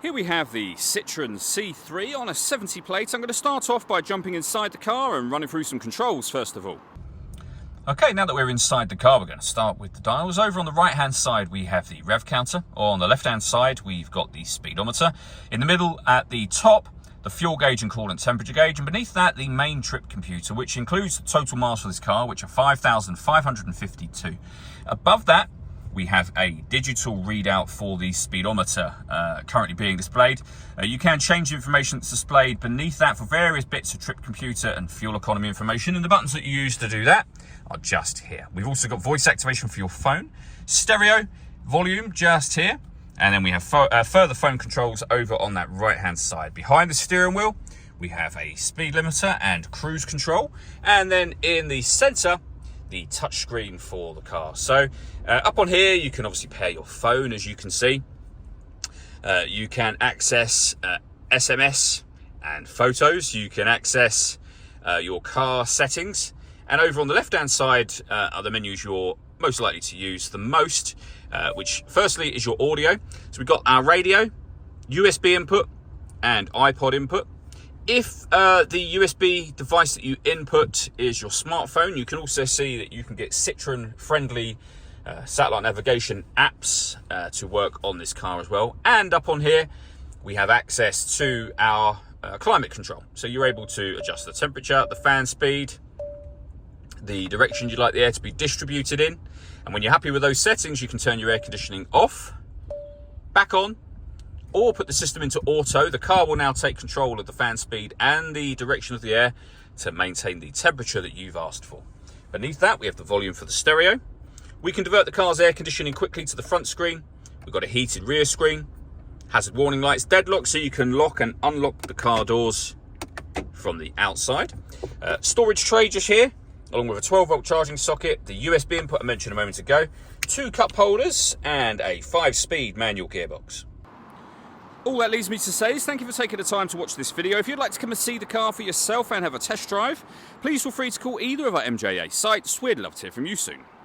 Here we have the Citroen C3 on a 70 plate. I'm going to start off by jumping inside the car and running through some controls first of all. Okay, now that we're inside the car, we're going to start with the dials. Over on the right hand side we have the rev counter, or on the left hand side we've got the speedometer. In the middle at the top, the fuel gauge and coolant temperature gauge, and beneath that the main trip computer, which includes the total miles for this car, which are 5,552. Above that we have a digital readout for the speedometer currently being displayed. You can change the information that's displayed beneath that for various bits of trip computer and fuel economy information, and the buttons that you use to do that are just here. We've also got voice activation for your phone, stereo, volume just here, and then we have further phone controls over on that right hand side. Behind the steering wheel we have a speed limiter and cruise control, and then in the center the touchscreen for the car. So up on here you can obviously pair your phone, as you can see. You can access SMS and photos. You can access your car settings, and over on the left hand side are the menus you're most likely to use the most, which firstly is your audio. So we've got our radio, USB input and iPod input. If the USB device that you input is your smartphone, you can also see that you can get Citroen friendly satellite navigation apps to work on this car as well. And up on here we have access to our climate control, so you're able to adjust the temperature, the fan speed, the direction you'd like the air to be distributed in, and when you're happy with those settings you can turn your air conditioning off, back on, or put the system into auto. The car will now take control of the fan speed and the direction of the air to maintain the temperature that you've asked for. Beneath that we have the volume for the stereo. We can divert the car's air conditioning quickly to the front screen. We've got a heated rear screen, hazard warning lights, deadlock, so you can lock and unlock the car doors from the outside. Storage tray just here, along with a 12-volt charging socket, the USB input I mentioned a moment ago, 2 cup holders and a 5-speed manual gearbox. All that leaves me to say is thank you for taking the time to watch this video. If you'd like to come and see the car for yourself and have a test drive, please feel free to call either of our MJA sites. We'd love to hear from you soon.